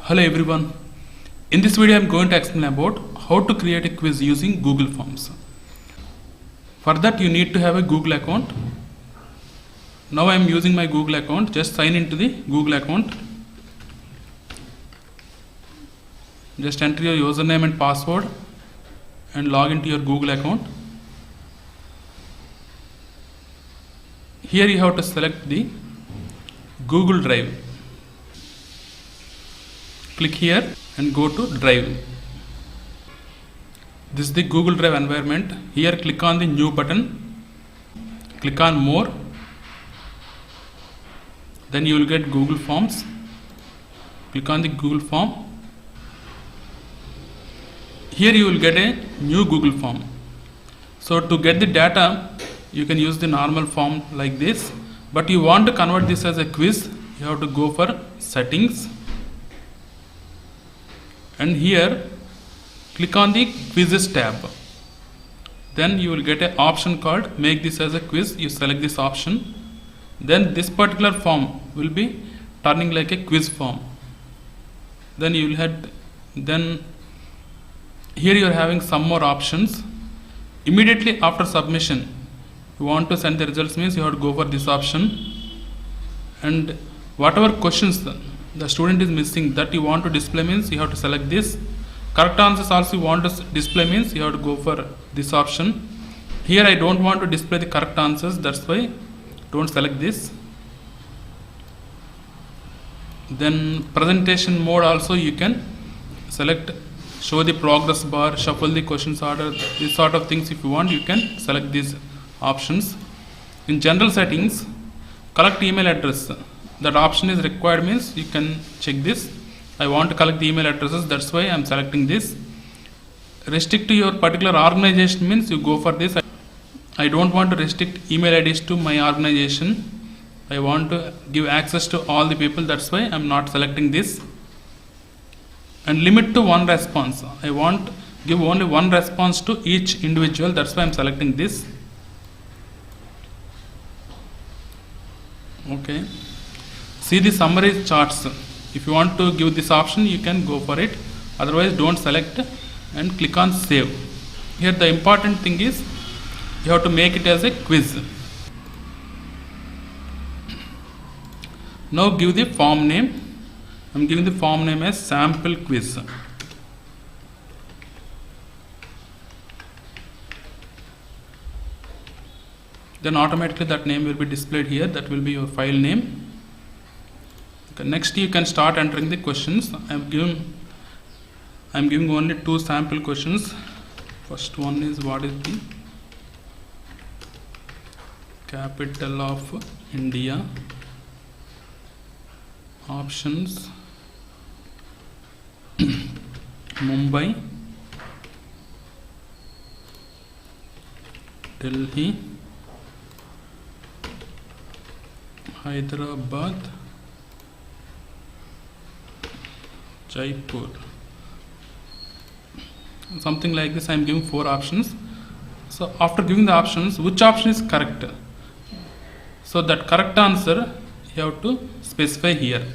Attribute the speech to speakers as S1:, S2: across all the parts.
S1: Hello everyone. In this video I am going to explain about how to create a quiz using Google Forms. For that you need to have a Google account. Now I am using my Google account. Just sign into the Google account. Just enter your username and password and log into your Google account. Here you have to select the Google Drive. Click here and go to Drive. This is the Google Drive environment. Here click on the New button. Click on More. Then you will get Google Forms. Click on the Google Form. Here you will get a new Google Form. So to get the data, you can use the normal form like this. But you want to convert this as a quiz, you have to go for Settings. And here click on the Quizzes tab. Then you will get an option called Make this as a quiz. You select this option. Then this particular form will be turning like a quiz form. Then you will have, then here you are having some more options. Immediately after submission, you want to send the results means you have to go for this option. And whatever questions the student is missing that you want to display means you have to select this. Correct answers also you want to display means you have to go for this option. Here I don't want to display the correct answers, that's why don't select this. Then presentation mode also you can select, show the progress bar, shuffle the questions order, this sort of things. If you want you can select these options. In general settings, collect email address, that option is required means you can check this. I want to collect the email addresses, that's why I am selecting this. Restrict to your particular organization means you go for this. I don't want to restrict email IDs to my organization. I want to give access to all the people, that's why I am not selecting this. And limit to one response. I want to give only one response to each individual, that's why I am selecting this. Okay. See the summary charts. If you want to give this option, you can go for it. Otherwise, don't select and click on Save. Here the important thing is you have to make it as a quiz. Now give the form name. I am giving the form name as Sample Quiz. Then automatically that name will be displayed here. That will be your file name. Okay, next you can start entering the questions. I am giving only 2 sample questions. First one is, what is the capital of India? Options: Mumbai, Delhi, Hyderabad, Jaipur. Something like this. I am giving 4 options. So after giving the options, which option is correct? So that correct answer you have to specify here.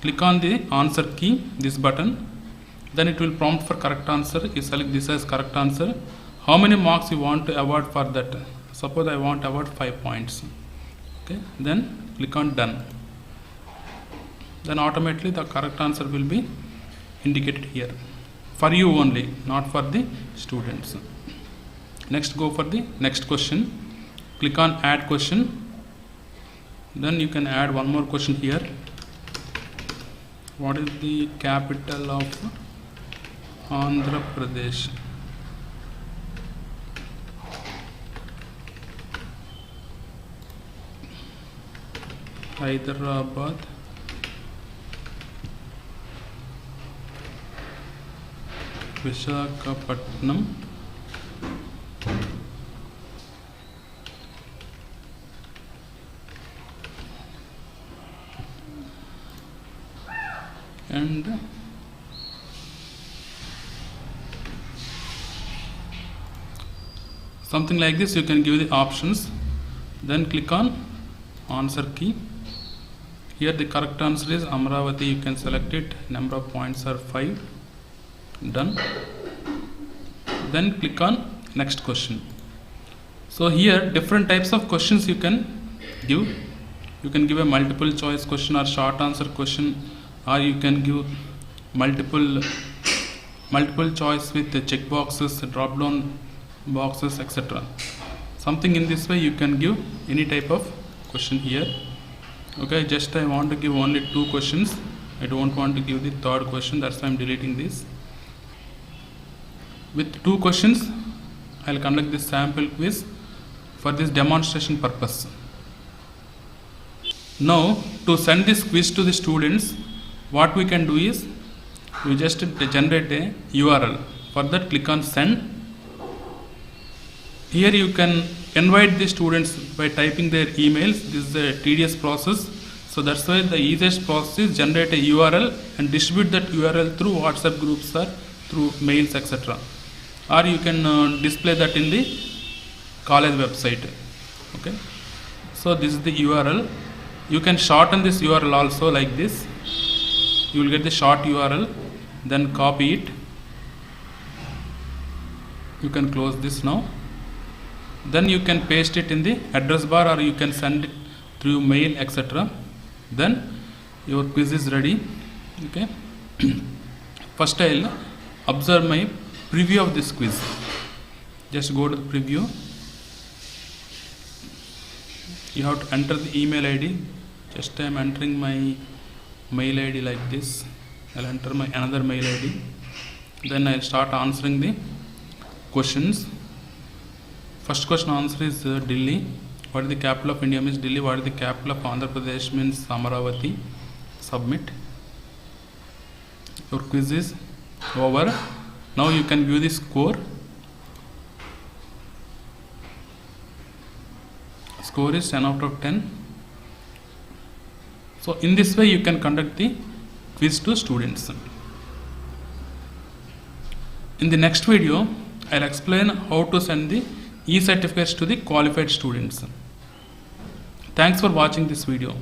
S1: Click on the answer key, this button. Then it will prompt for correct answer. You select this as correct answer. How many marks you want to award for that? Suppose I want to award 5 points. Okay. Then click on done. Then automatically the correct answer will be indicated here. For you only, not for the students. Next, go for the next question. Click on add question. Then you can add one more question here. What is the capital of Andhra Pradesh? Hyderabad, Visakhapatnam, and something like this. You can give the options. Then click on answer key. Here the correct answer is Amravati. You can select it. Number of points are 5. Done. Then click on next question. So here different types of questions you can give. You can give a multiple choice question or short answer question, or you can give multiple choice with the check boxes, drop down boxes, etc. Something in this way you can give any type of question here. Okay, just I want to give only 2 questions. I don't want to give the third question, that's why I'm deleting this. With 2 questions I'll conduct this sample quiz for this demonstration purpose. Now to send this quiz to the students, what we can do is we just generate a URL. For that, click on send. Here you can invite the students by typing their emails. This is a tedious process, so that's why the easiest process is generate a URL and distribute that URL through WhatsApp groups or through mails, etc. Or you can display that in the college website. Okay, so this is the URL. You can shorten this URL also like this. You will get the short URL, then copy it. You can close this now. Then you can paste it in the address bar, or you can send it through mail, etc. Then your quiz is ready. Okay. First I'll observe my preview of this quiz. Just go to the preview. You have to enter the email ID. Just I am entering my mail ID like this. I'll enter my another mail ID. Then I'll start answering the questions. First question answer is Delhi. What is the capital of India means Delhi. What is the capital of Andhra Pradesh means Amaravati. Submit. Your quiz is over. Now you can view the score. Score is 10 out of 10. So in this way you can conduct the quiz to students. In the next video, I'll explain how to send the e-certificates to the qualified students. Thanks for watching this video.